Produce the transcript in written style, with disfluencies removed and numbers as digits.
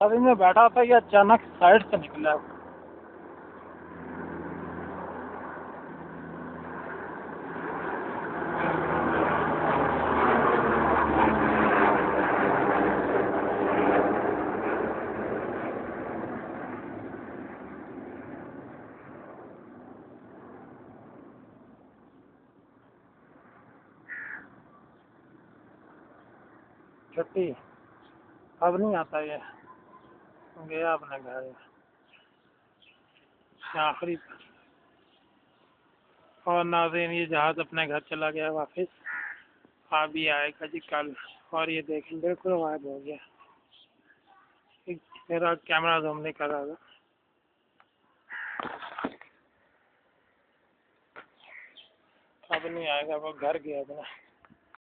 अभी मैं बैठा था, ये अचानक साइड से निकला। छुट्टी अब नहीं आता ये, गया अपने घर आखिरी। और नाज़रीन, ये जहाज़ अपने घर चला गया वापस, अभी आएगा जी कल। और ये देखें बिल्कुल गायब हो गया। मेरा कैमरा जूम नहीं कर रहा था। अब नहीं आएगा, वो घर गया अपना।